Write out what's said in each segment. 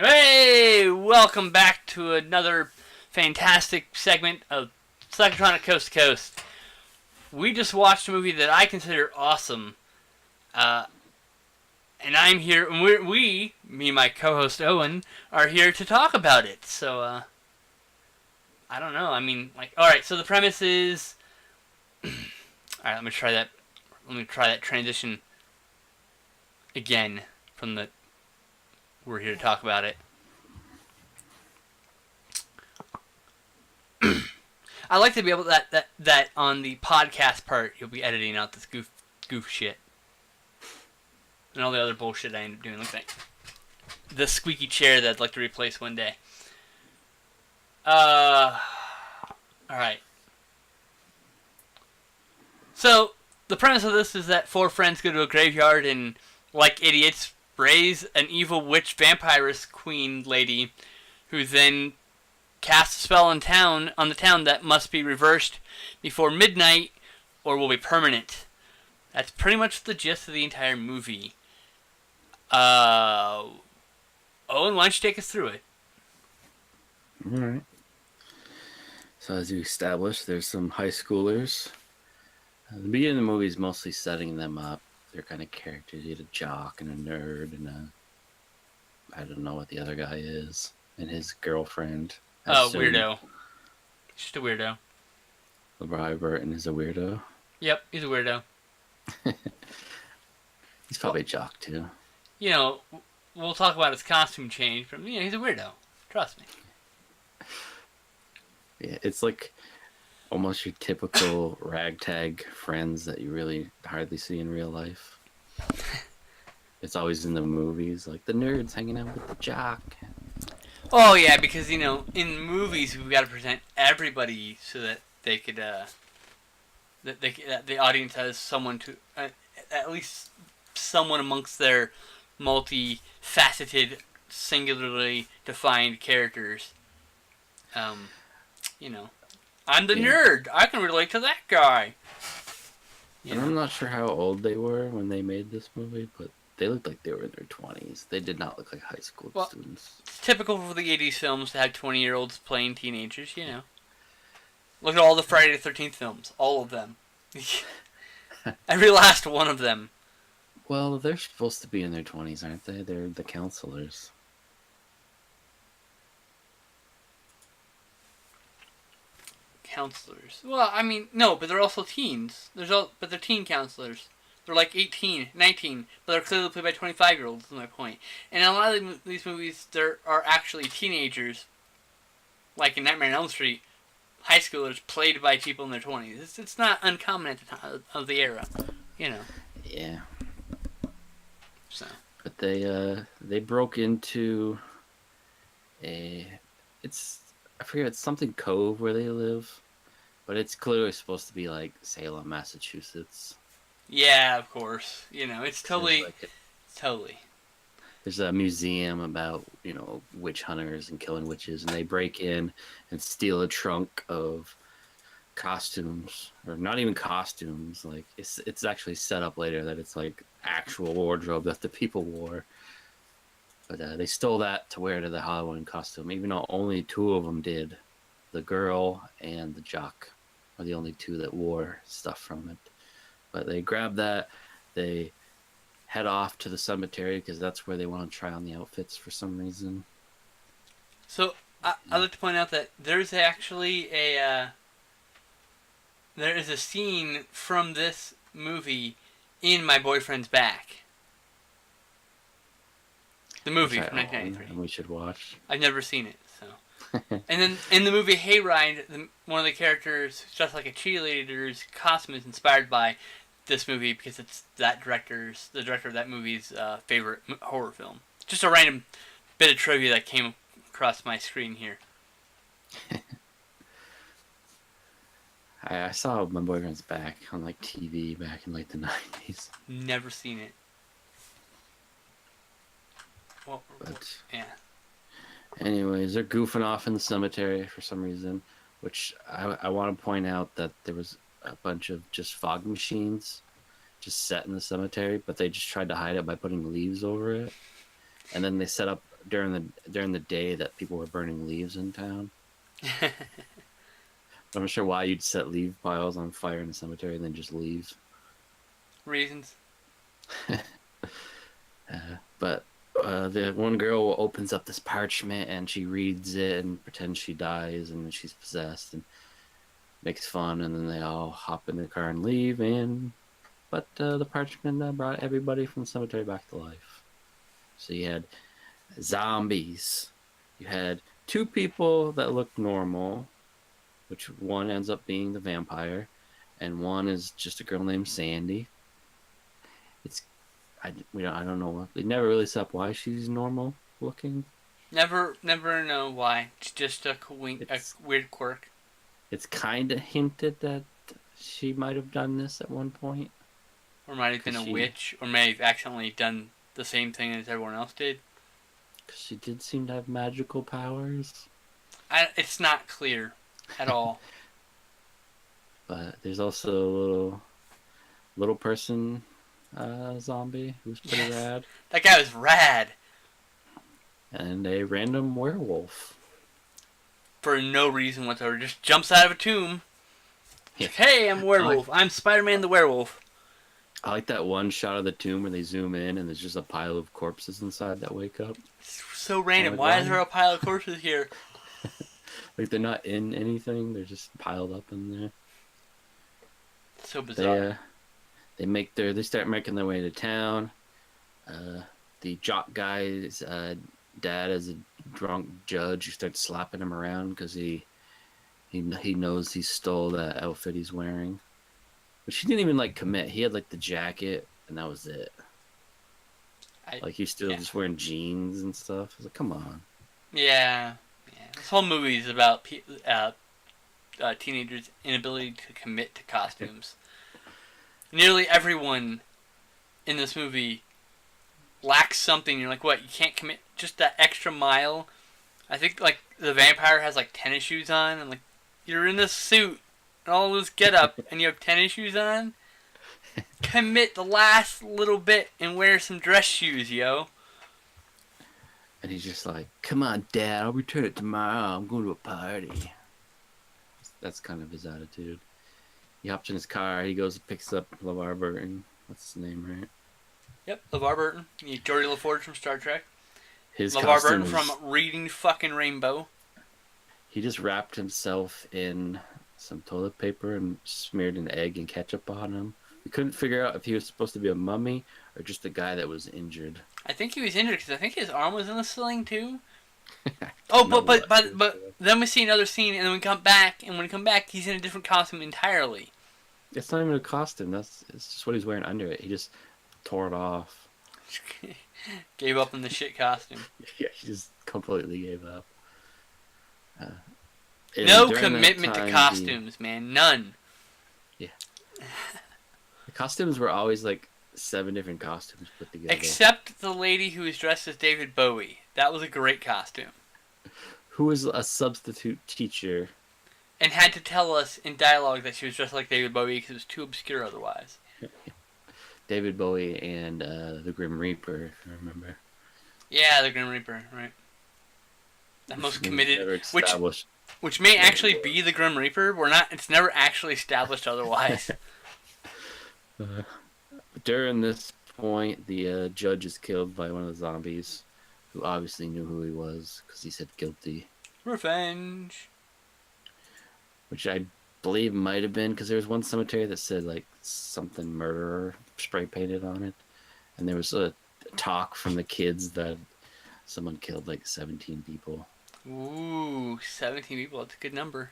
Hey, welcome back to another fantastic segment of Psychotronic Coast to Coast. We just watched a movie that I consider awesome, uh, and I'm here. And me and my co-host Owen, are here to talk about it. So, I don't know. I mean, all right. So the premise is, all right. Let me try that. Let me try that transition again from the. We're here to talk about it. I like to be able that on the podcast part you'll be editing out this goof shit and all the other bullshit I end up doing. Like the squeaky chair that I'd like to replace one day. All right. So the premise of this is that four friends go to a graveyard and, like idiots, raise an evil witch vampirist queen lady, who then cast a spell on the town that must be reversed before midnight or will be permanent. That's pretty much the gist of the entire movie. Owen, why don't you take us through it? Alright. So as you established, there's some high schoolers. The beginning of the movie is mostly setting them up. They're kind of characters. You had a jock and a nerd and I don't know what the other guy is. And his girlfriend. Oh, weirdo. He's just a weirdo. LeBron Burton is a weirdo. Yep, he's a weirdo. He's probably a jock too. You know, we'll talk about his costume change, but he's a weirdo. Trust me. Yeah, it's like almost your typical ragtag friends that you really hardly see in real life. It's always in the movies, like the nerds hanging out with the jock. Oh yeah, because in movies we've got to present everybody so that they could, that the audience has someone to, at least someone amongst their multifaceted, singularly defined characters. I'm the nerd. I can relate to that guy. And I'm not sure how old they were when they made this movie, but they looked like they were in their 20s. They did not look like high school students. It's typical for the 80s films to have 20-year-olds playing teenagers, Look at all the Friday the 13th films. All of them. Every last one of them. Well, they're supposed to be in their 20s, aren't they? They're the counselors. Counselors. Well, I mean, no, but they're also teens. But they're teen counselors. They're like 18, 19, but they're clearly played by 25-year-olds, is my point. And in a lot of these movies, there are actually teenagers, like in Nightmare on Elm Street, high schoolers played by people in their 20s. It's not uncommon at the time of the era, Yeah. So. But they broke into I forget, it's something Cove where they live, but it's clearly supposed to be like Salem, Massachusetts. Yeah, of course. It's totally. There's a museum about, witch hunters and killing witches, and they break in and steal a trunk of costumes, or not even costumes. Like it's actually set up later that it's like actual wardrobe that the people wore. But they stole that to wear to the Halloween costume, even though only two of them did. The girl and the jock are the only two that wore stuff from it. But they grab that, they head off to the cemetery because that's where they want to try on the outfits for some reason. So I'd like to point out that there's actually there is a scene from this movie in My Boyfriend's Back. The movie from 1993. And we should watch. I've never seen it, so. And then in the movie Hayride, one of the characters, just like a cheerleader's costume, is inspired by this movie because it's the director of that movie's favorite horror film. Just a random bit of trivia that came across my screen here. I saw My Boyfriend's Back on like TV back in like the 90s. Never seen it. But yeah. Anyways, they're goofing off in the cemetery for some reason, which I want to point out that there was a bunch of just fog machines just set in the cemetery, but they just tried to hide it by putting leaves over it. And then they set up during the day that people were burning leaves in town. I'm not sure why you'd set leaf piles on fire in a cemetery and then just leave. Reasons. But the one girl opens up this parchment and she reads it and pretends she dies and she's possessed and makes fun, and then they all hop in the car and leave. But the parchment brought everybody from the cemetery back to life. So you had zombies. You had two people that looked normal, which one ends up being the vampire, and one is just a girl named Sandy. I don't know. They never really set up why she's normal looking. Never know why. It's just a weird quirk. It's kind of hinted that she might have done this at one point. Or might have been a witch, or may have accidentally done the same thing as everyone else did. Because she did seem to have magical powers. It's not clear at all. But there's also a little person zombie who's pretty rad. That guy was rad. And a random werewolf. For no reason whatsoever. Just jumps out of a tomb. Yeah. Hey, I'm a werewolf. I'm Spider-Man the werewolf. I like that one shot of the tomb where they zoom in and there's just a pile of corpses inside that wake up. It's so random. Why is there a pile of corpses here? Like they're not in anything. They're just piled up in there. So bizarre. They start making their way to town. The jock guy's dad is a drunk judge who starts slapping him around because he knows he stole that outfit he's wearing, which he didn't even commit. He had the jacket and that was it. He's still just wearing jeans and stuff. I was like, come on. Yeah. This whole movie is about teenagers' inability to commit to costumes. Nearly everyone in this movie lacks something. You're like, what? You can't commit just that extra mile? I think the vampire has tennis shoes on, and you're in this suit and all this get up, and you have tennis shoes on. Commit the last little bit and wear some dress shoes, yo. And he's just like, come on, Dad, I'll return it tomorrow. I'm going to a party. That's kind of his attitude. He hops in his car. He goes and picks up LeVar Burton. That's his name, right? Yep, LeVar Burton. Geordie LaForge from Star Trek. His LeVar Burton from Reading Fucking Rainbow. He just wrapped himself in some toilet paper and smeared an egg and ketchup on him. We couldn't figure out if he was supposed to be a mummy or just a guy that was injured. I think he was injured because I think his arm was in a sling too. But then we see another scene, and then we come back, and when we come back, he's in a different costume entirely. It's not even a costume. It's just what he's wearing under it. He just tore it off. Gave up on the shit costume. Yeah, he just completely gave up. No commitment to costumes, man. None. Yeah. The costumes were always 7 different costumes put together. Except the lady who was dressed as David Bowie. That was a great costume. Who was a substitute teacher. And had to tell us in dialogue that she was dressed like David Bowie because it was too obscure otherwise. David Bowie and the Grim Reaper, if you remember. Yeah, the Grim Reaper, right. The most committed, which may actually be the Grim Reaper. It's never actually established otherwise. During this point, the judge is killed by one of the zombies, who obviously knew who he was because he said guilty. Revenge. Which I believe might have been because there was one cemetery that said something murderer spray painted on it, and there was a talk from the kids that someone killed 17 people. Ooh, 17 people. That's a good number.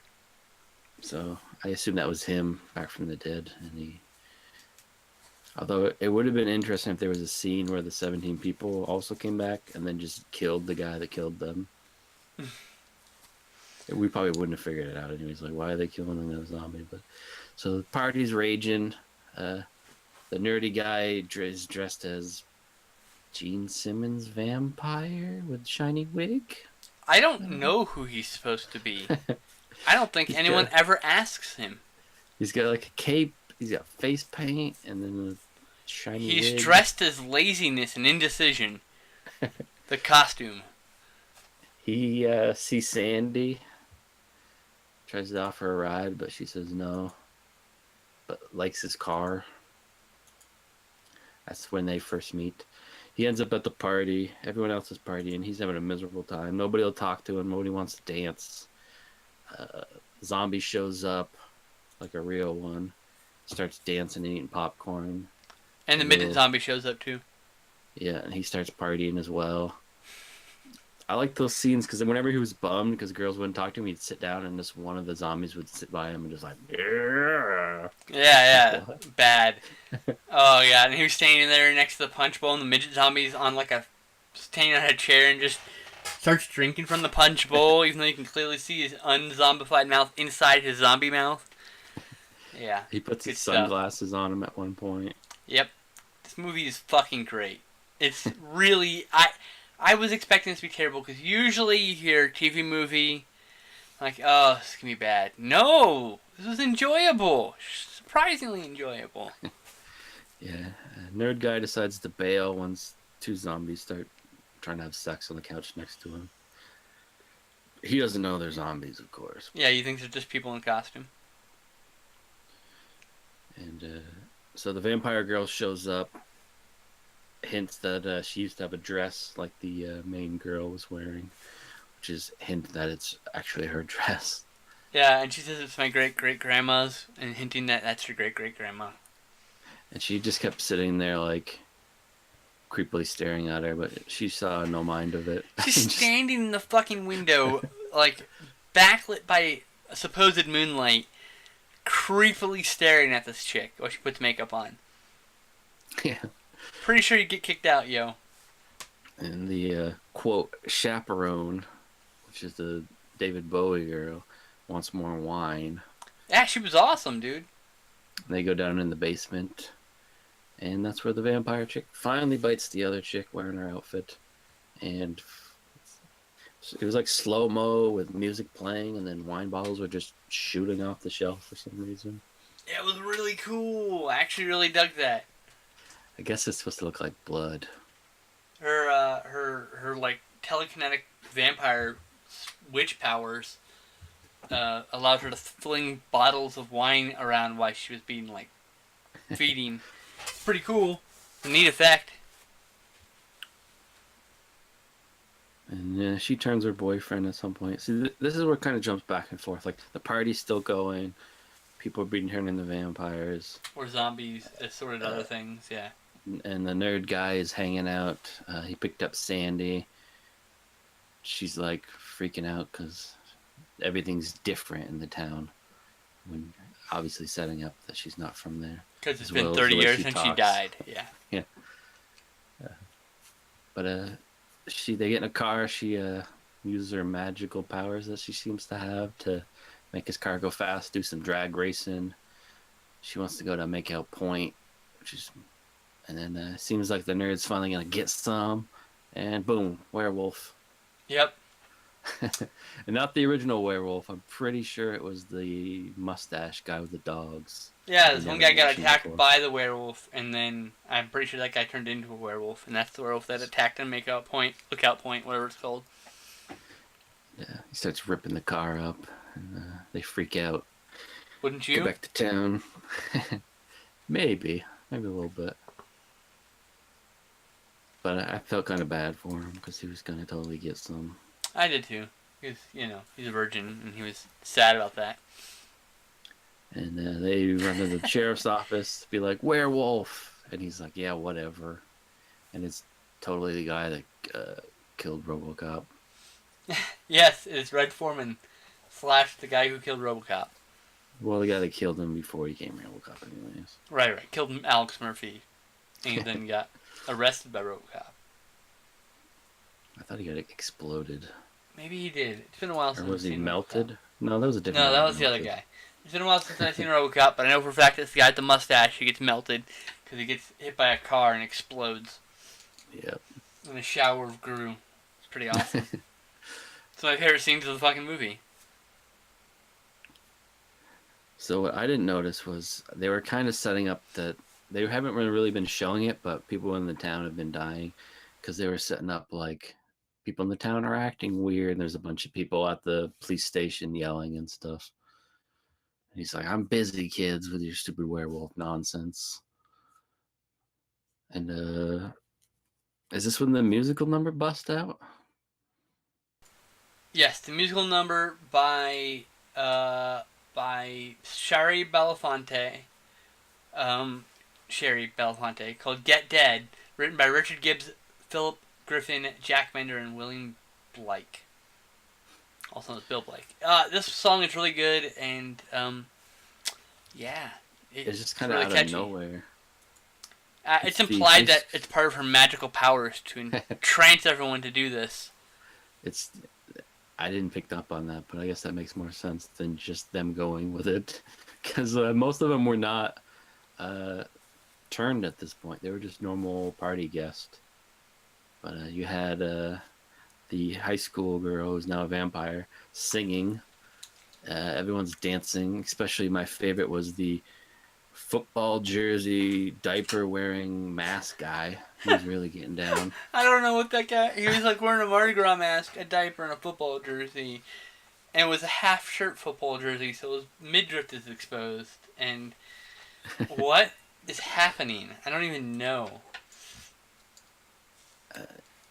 So I assume that was him back from the dead, and although it would have been interesting if there was a scene where the 17 people also came back and then just killed the guy that killed them. We probably wouldn't have figured it out anyways. Why are they killing another zombie? But so the party's raging. The nerdy guy is dressed as Gene Simmons vampire with shiny wig. I don't know who he's supposed to be. I don't think anyone ever asks him. He's got a cape. He's got face paint and then a shiny wig. He's dressed as laziness and indecision. The costume. He sees Sandy, tries to offer a ride, but she says no. But likes his car. That's when they first meet. He ends up at the party. Everyone else is partying. He's having a miserable time. Nobody will talk to him. Nobody wants to dance. Uh, Zombie shows up, like a real one. Starts dancing and eating popcorn. And the midget zombie shows up too. Yeah, and he starts partying as well. I like those scenes because whenever he was bummed because girls wouldn't talk to him, he'd sit down and just one of the zombies would sit by him and just like, yeah. Yeah, bad. Oh yeah, and he was standing there next to the punch bowl, and the midget zombie's on like standing on a chair and just starts drinking from the punch bowl, even though you can clearly see his unzombified mouth inside his zombie mouth. Yeah. He puts his sunglasses on him at one point. Yep. This movie is fucking great. It's really I was expecting this to be terrible because usually you hear a TV movie like, oh, this is gonna be bad. No, this was enjoyable. Surprisingly enjoyable. Yeah, nerd guy decides to bail once two zombies start trying to have sex on the couch next to him. He doesn't know they're zombies, of course. Yeah, you think they're just people in costume. And so the vampire girl shows up, hints that she used to have a dress like the main girl was wearing, which is hint that it's actually her dress. Yeah, and she says it's my great-great-grandma's, and hinting that that's her great-great-grandma. And she just kept sitting there, like, creepily staring at her, but she saw no mind of it. She's standing in the fucking window, like, backlit by supposed moonlight, creepily staring at this chick while she puts makeup on. Yeah. Pretty sure you get kicked out, yo. And the, quote, chaperone, which is the David Bowie girl, wants more wine. Yeah, she was awesome, dude. They go down in the basement, and that's where the vampire chick finally bites the other chick wearing her outfit. And it was like slow-mo with music playing, and then wine bottles were just shooting off the shelf for some reason. Yeah, it was really cool. I actually really dug that. I guess it's supposed to look like blood. Her like telekinetic vampire witch powers allowed her to fling bottles of wine around while she was being like feeding. Pretty cool. A neat effect. And she turns her boyfriend at some point. See, this is where it kind of jumps back and forth. Like, the party's still going. People are being turned into vampires. Or zombies, assorted other things, yeah. And the nerd guy is hanging out. He picked up Sandy. She's, like, freaking out because everything's different in the town. When obviously setting up that she's not from there. Because it's been 30 years since she died, yeah. Yeah. But they get in a car. She uses her magical powers that she seems to have to make his car go fast, do some drag racing. She wants to go to Makeout Point, and then it seems like the nerd's finally gonna get some, and boom, werewolf. Yep. And not the original werewolf. I'm pretty sure it was the mustache guy with the dogs. Yeah, this one guy got attacked by the werewolf, and then I'm pretty sure that guy turned into a werewolf, and that's the werewolf that attacked him. Lookout Point, whatever it's called. Yeah, he starts ripping the car up, and they freak out. Wouldn't you? Go back to town. Maybe a little bit. But I felt kind of bad for him because he was gonna totally get some. I did too. Because, he's a virgin, and he was sad about that. And they run to the sheriff's office to be like, werewolf! And he's like, yeah, whatever. And it's totally the guy that killed RoboCop. Yes, it's Red Foreman / the guy who killed RoboCop. Well, the guy that killed him before he became RoboCop anyways. Right. Killed Alex Murphy. And then got arrested by RoboCop. I thought he got exploded. Maybe he did. It's been a while since I've seen. Or was he melted? RoboCop. No, that was a different. No, that was the other guy. It's been a while since I've seen RoboCop, but I know for a fact it's the guy with the mustache who gets melted because he gets hit by a car and explodes. Yep. In a shower of goo. It's pretty awesome. It's my favorite scenes of the fucking movie. So what I didn't notice was they were kind of setting up that they haven't really been showing it, but people in the town have been dying because they were setting up like people in the town are acting weird. There's a bunch of people at the police station yelling and stuff. And he's like, I'm busy, kids, with your stupid werewolf nonsense. And is this when the musical number bust out? Yes, the musical number by Shari Belafonte, Sherry Belafonte, called "Get Dead," written by Richard Gibbs, Philip Griffin, Jack Bender, and William Blake, also known as Bill Blake. This song is really good, and yeah, It's just kind of really out catchy. of nowhere. It's implied that it's part of her magical powers to entrance everyone to do this. I didn't pick up on that, but I guess that makes more sense than just them going with it, because most of them were not turned at this point. They were just normal party guests. But you had the high school girl who's now a vampire singing. Everyone's dancing. Especially my favorite was the football jersey, diaper wearing mask guy. He was really getting down. I don't know what that guy. He was like wearing a Mardi Gras mask, a diaper, and a football jersey, and it was a half shirt football jersey, so his midriff is exposed. And what is happening? I don't even know.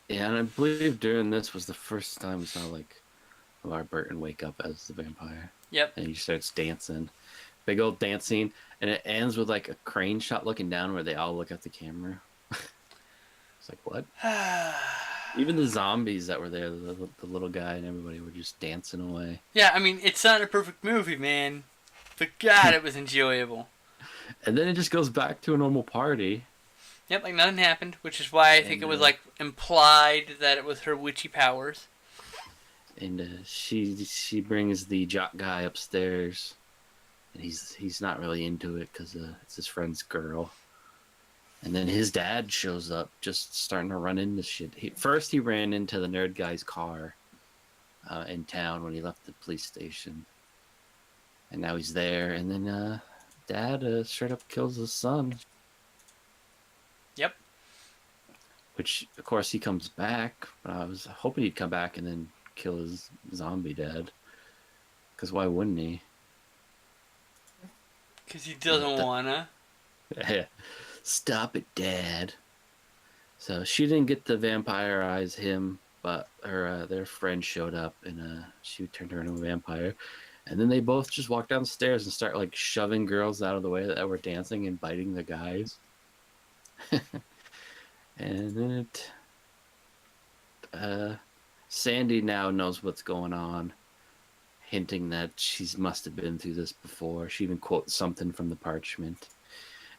Yeah, and I believe during this was the first time we saw like LeVar Burton wake up as the vampire. Yep. And he starts dancing. Big old dancing. And it ends with like a crane shot looking down where they all look at the camera. It's like, what? Even the zombies that were there, the little guy and everybody were just dancing away. Yeah, I mean, it's not a perfect movie, man. But God, it was enjoyable. And then it just goes back to a normal party. Yep, like nothing happened, which is why I think it was like implied that it was her witchy powers. And she brings the jock guy upstairs. And he's not really into it because it's his friend's girl. And then his dad shows up, just starting to run into shit. First, he ran into the nerd guy's car in town when he left the police station. And now he's there. And then dad straight up kills his son. Yep. Which, of course, he comes back. But I was hoping he'd come back and then kill his zombie dad. Because why wouldn't he? Because he doesn't wanna. Stop it, Dad. So she didn't get to vampirize him, but their friend showed up and she turned her into a vampire. And then they both just walk down the stairs and start like shoving girls out of the way that were dancing and biting the guys. And then Sandy now knows what's going on, hinting that she must have been through this before. She even quotes something from the parchment.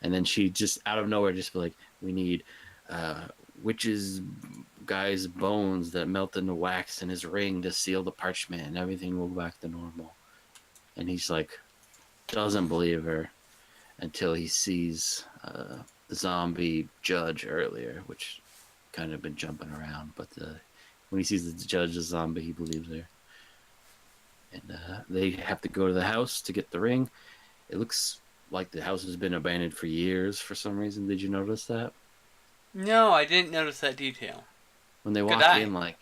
And then she just, out of nowhere, just be like, we need witch's guy's bones that melt into wax in his ring to seal the parchment and everything will go back to normal. And he's like, doesn't believe her until he sees the zombie judge earlier, which kind of been jumping around. But when he sees the judge as zombie, he believes her. And they have to go to the house to get the ring. It looks like the house has been abandoned for years for some reason. Did you notice that? No, I didn't notice that detail. When they walk in, like,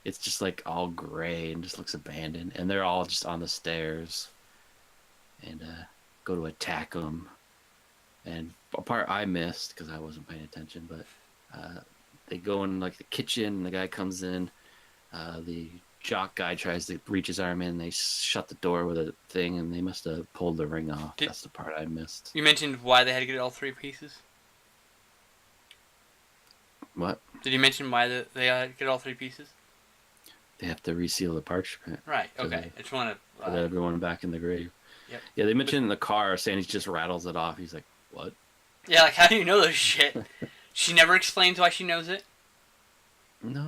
it's just like all gray and just looks abandoned. And they're all just on the stairs and go to attack them. And a part I missed because I wasn't paying attention, but they go in like the kitchen and the guy comes in. The jock guy tries to reach his arm in. They shut the door with a thing, and they must have pulled the ring off. That's the part I missed. You mentioned why they had to get all three pieces? What? Did you mention why they had to get all three pieces? They have to reseal the parchment. Right, okay. I just want to... put everyone back in the grave. Yep. Yeah, they mentioned in the car, Sandy just rattles it off. He's like, what? Yeah, like, how do you know this shit? She never explains why she knows it? No,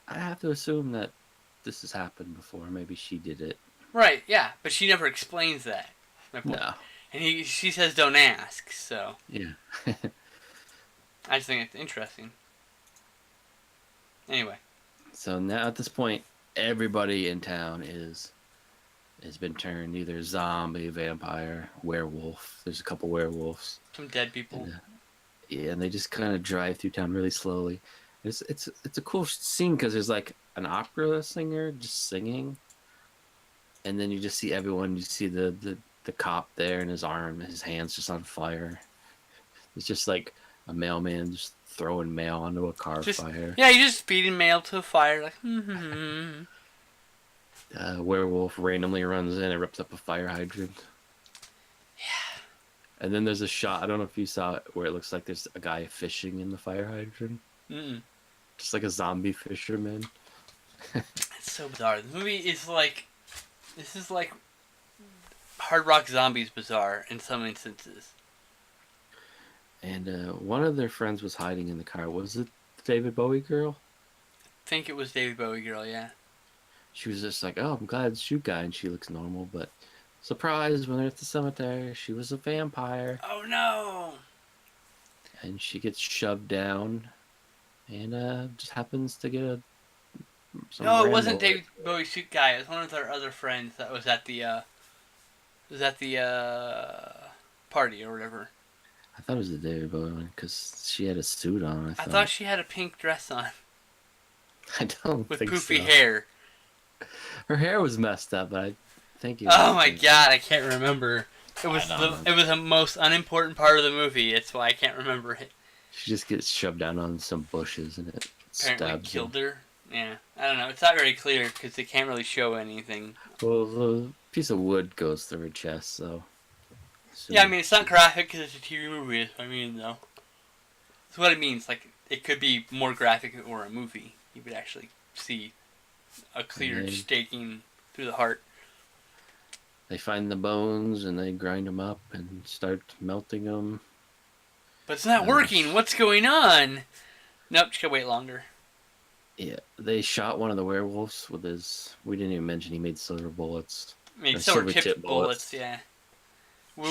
I have to assume that this has happened before. Maybe she did it. Right, yeah, but she never explains that. No. And she says don't ask, so... Yeah. I just think it's interesting. Anyway. So now at this point, everybody in town has been turned either zombie, vampire, werewolf. There's a couple werewolves. Some dead people. And, and they just kind of drive through town really slowly. It's a cool scene because there's like an opera singer just singing, and then you just see everyone. You see the cop there, and his hands just on fire. It's just like a mailman just throwing mail onto a car Just fire. yeah, you just feeding mail to a fire, like Werewolf randomly runs in and rips up a fire hydrant. Yeah. And then there's a shot. I don't know if you saw it where it looks like there's a guy fishing in the fire hydrant, Mm-mm. just like a zombie fisherman. It's so bizarre. The movie is like, this is like Hard Rock Zombies bizarre in some instances. And one of their friends was hiding in the car. Was it the David Bowie girl? I think it was David Bowie girl, yeah. She was just like, "Oh, I'm glad it's you guy," and she looks normal. But surprise, when they're at the cemetery, she was a vampire, Oh no! and she gets shoved down, and just happens to get some No, it random. wasn't David Bowie suit guy. It was one of our other friends that was at the party or whatever. I thought it was the David Bowie one because she had a suit on. I thought she had a pink dress on I don't with think poofy so. hair. Her hair was messed up, but I think it Oh was my god, I can't remember. It was I don't know. it was the most unimportant part of the movie. It's why I can't remember it. She just gets shoved down on some bushes and it Apparently stabs killed her. her. Yeah, I don't know. It's not very clear because they can't really show anything. Well, the piece of wood goes through her chest, so. Yeah, I mean it's not graphic because it's a TV movie. I mean though, that's what it means. Like it could be more graphic if it were a movie. You would actually see a clear staking through the heart. They find the bones and they grind them up and start melting them. But it's not working. What's going on? Nope, just gotta wait longer. Yeah, they shot one of the werewolves with his. We didn't even mention he made silver bullets. I mean, Or silver silver tipped tip bullets, yeah.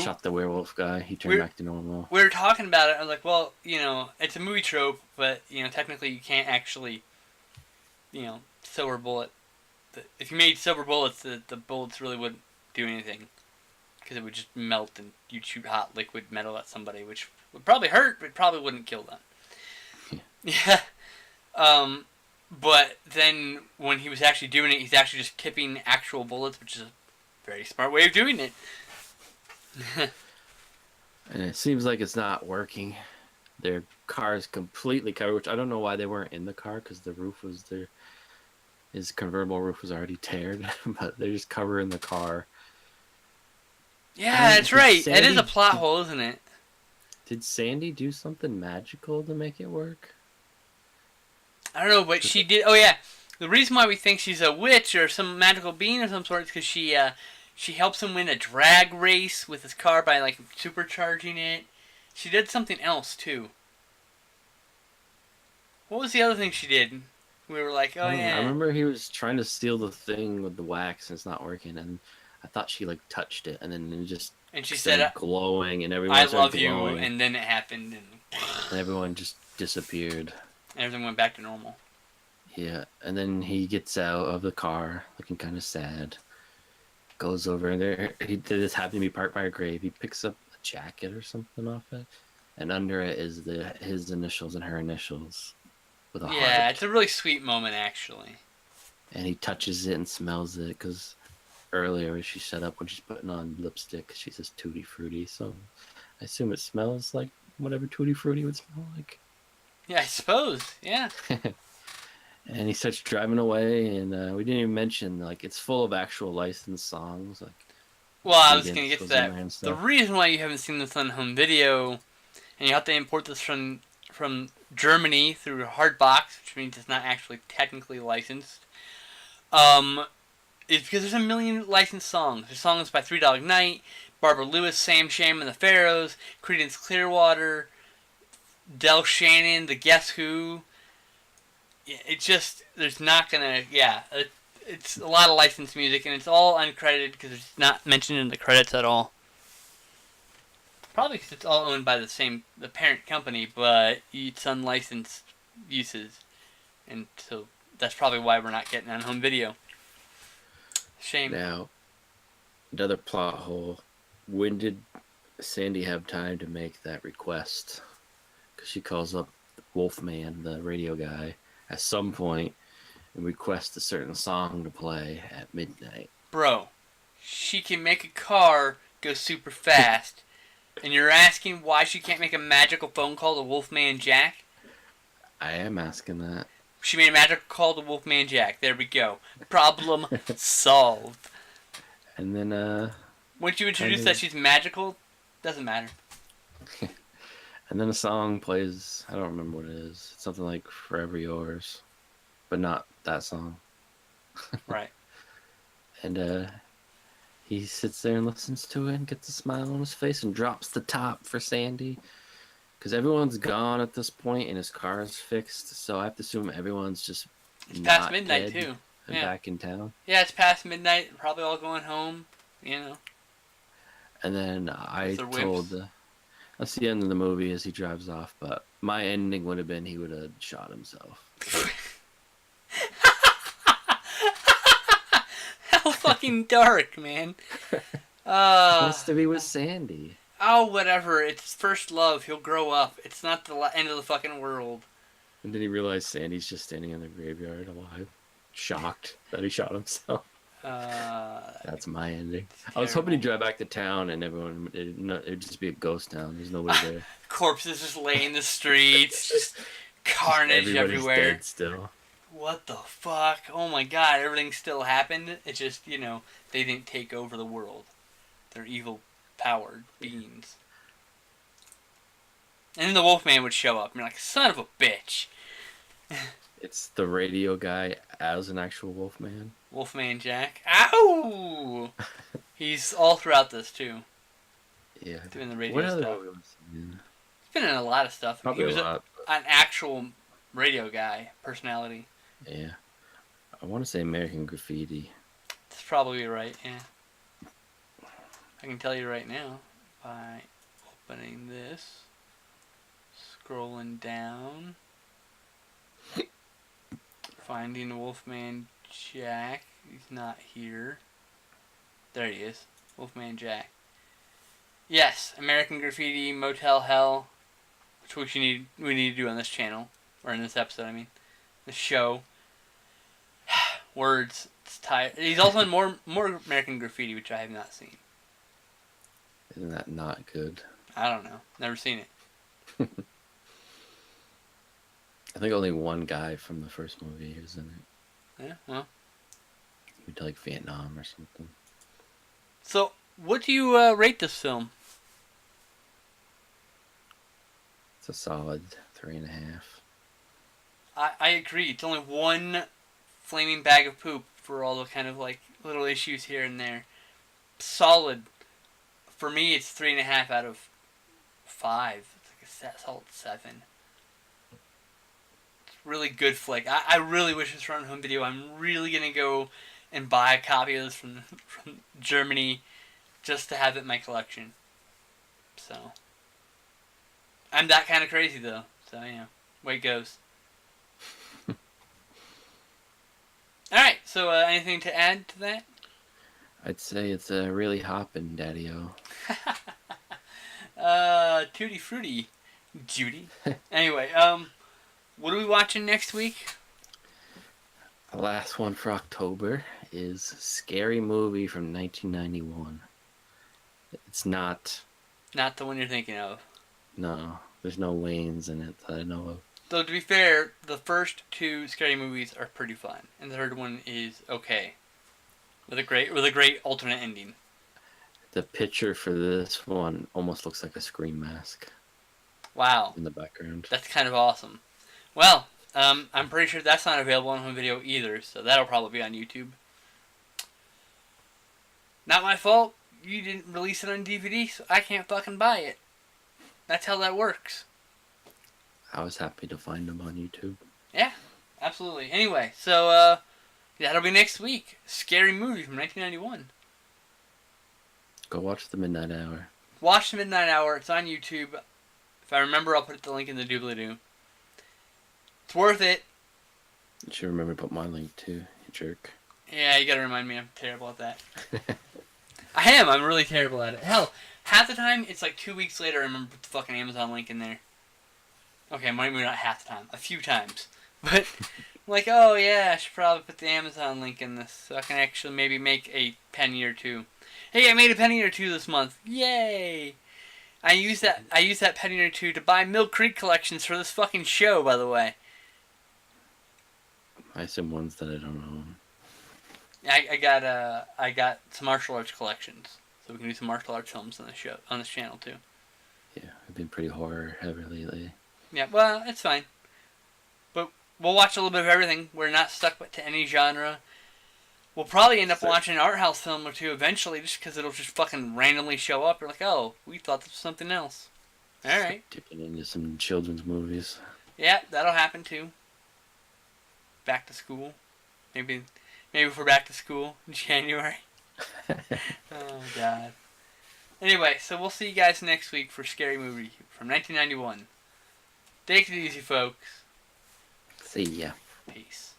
Shot the werewolf guy. He turned back to normal. We were talking about it. I was like, well, it's a movie trope, but, technically you can't actually, silver bullet. If you made silver bullets, the bullets really wouldn't do anything. Because it would just melt and you'd shoot hot liquid metal at somebody, which would probably hurt, but probably wouldn't kill them. Yeah. But then when he was actually doing it, he's actually just tipping actual bullets, which is a very smart way of doing it. And it seems like it's not working. Their car is completely covered, which I don't know why they weren't in the car because the roof was there. His convertible roof was already teared, but they're just covering the car. Yeah, that's right. It is a plot hole, isn't it? Did Sandy do something magical to make it work? I don't know, but she did. Oh yeah, the reason why we think she's a witch or some magical being of some sort is because she helps him win a drag race with his car by like supercharging it. She did something else too. What was the other thing she did? We were like, oh yeah. I remember he was trying to steal the thing with the wax and it's not working, and I thought she like touched it and then it just and she said glowing and everyone I started love glowing, you, and then it happened and everyone just disappeared. Everything went back to normal. Yeah, and then he gets out of the car looking kind of sad. Goes over there. He did this happen to be parked by a grave. He picks up a jacket or something off it, and under it is his initials and her initials with a heart. Yeah, it's a really sweet moment actually. And he touches it and smells it because earlier she set up when she's putting on lipstick. She says Tutti Frutti, so I assume it smells like whatever Tutti Frutti would smell like. Yeah, I suppose. Yeah. And he starts driving away, and we didn't even mention like it's full of actual licensed songs. Like, well, I was gonna get to that. The reason why you haven't seen this on home video, and you have to import this from Germany through Hardbox, which means it's not actually technically licensed, is because there's a million licensed songs. There's songs by Three Dog Night, Barbara Lewis, Sam Sham and the Pharaohs, Creedence Clearwater, Del Shannon, the Guess Who. It just, there's not gonna, it's a lot of licensed music, and it's all uncredited because it's not mentioned in the credits at all. Probably because it's all owned by the parent company, but it's unlicensed uses, and so that's probably why we're not getting on home video. Shame. Now, another plot hole. When did Sandy have time to make that request? Because she calls up the Wolfman, the radio guy, at some point and request a certain song to play at midnight. Bro, she can make a car go super fast, and you're asking why she can't make a magical phone call to Wolfman Jack? I am asking that. She made a magical call to Wolfman Jack. There we go. Problem solved. And then, Once you introduce that she's magical, doesn't matter. and then a song plays. I don't remember what it is. It's something like "Forever Yours," but not that song. Right. And he sits there and listens to it and gets a smile on his face and drops the top for Sandy. Because everyone's gone at this point and his car is fixed. So I have to assume everyone's just It's past midnight, too. And Yeah. back in town. Yeah, it's past midnight. Probably all going home, you know. And then I They're told... wimps. That's the end of the movie as he drives off. But my ending would have been he would have shot himself. How fucking dark, man. He wants to be with Sandy. Oh, whatever. It's his first love. He'll grow up. It's not the end of the fucking world. And then he realized Sandy's just standing in the graveyard alive, shocked that he shot himself. That's my ending. I was hoping he'd drive back to town and everyone, it'd just be a ghost town. There's nobody there. Corpses just lay in the streets. Just carnage Everybody's everywhere. dead still. What the fuck? Oh my god, everything still happened. It's just, you know, they didn't take over the world. They're evil powered beings. And then the Wolfman would show up and you're like, son of a bitch. It's the radio guy as an actual Wolfman. Wolfman Jack. Ow! He's all throughout this too. Yeah. Doing the radio what other stuff. movie was he in? He's been in a lot of stuff. Probably He was a lot. an actual radio guy, personality. Yeah. I want to say American Graffiti. That's probably right, yeah. I can tell you right now by opening this, scrolling down, finding Wolfman Jack. He's not here. There he is, Wolfman Jack. Yes, American Graffiti, Motel Hell, which we need to do on this channel, or in this episode. I mean, the show. Words. It's tired. He's also in more American Graffiti, which I have not seen. Isn't that not good? I don't know. Never seen it. I think only one guy from the first movie is in it. Yeah, well. Maybe to like Vietnam or something. So, what do you rate this film? It's a solid 3.5. I agree. It's only one flaming bag of poop for all the kind of like little issues here and there. Solid. For me, it's 3.5 out of 5. It's like a solid 7. It's a really good flick. I really wish this were on home video. I'm really gonna go and buy a copy of this from Germany just to have it in my collection. So I'm that kind of crazy though. So you know, way it goes. All right. So anything to add to that? I'd say it's a really hoppin', Daddy-O. Tutti Frutti, Judy. Anyway, what are we watching next week? The last one for October is Scary Movie from 1991. It's not... Not the one you're thinking of. No, there's no Waynes in it that I know of. Though to be fair, the first two scary movies are pretty fun, and the third one is okay, with a great alternate ending. The picture for this one almost looks like a Scream mask. Wow, In the background. that's kind of awesome. Well, I'm pretty sure that's not available on home video either, so that'll probably be on YouTube. Not my fault. You didn't release it on DVD, so I can't fucking buy it. That's how that works. I was happy to find them on YouTube. Yeah, absolutely. Anyway, so that'll be next week. Scary Movie from 1991. Go watch The Midnight Hour. Watch the Midnight Hour. It's on YouTube. If I remember, I'll put the link in the doobly-doo. It's worth it. You should remember to put my link too, you jerk. Yeah, you gotta remind me. I'm terrible at that. I am. I'm really terrible at it. Hell, half the time, it's like 2 weeks later I remember to put the fucking Amazon link in there. Okay, maybe not half the time. A few times. But, like, oh yeah, I should probably put the Amazon link in this so I can actually maybe make a penny or two. Hey, I made a penny or two this month. Yay! I used that penny or two to buy Mill Creek collections for this fucking show, by the way. I assume ones that I don't know. I got some martial arts collections, so we can do some martial arts films on this channel too. Yeah, I've been pretty horror heavy lately. Yeah, well, it's fine. But we'll watch a little bit of everything. We're not stuck to any genre. We'll probably end up watching an art house film or two eventually, just because it'll just fucking randomly show up. We're like, oh, we thought this was something else. All right. Dipping into some children's movies. Yeah, that'll happen too. Back to school. Maybe for back to school in January. Oh, God. Anyway, so we'll see you guys next week for Scary Movie from 1991. Take it easy, folks. See ya. Peace.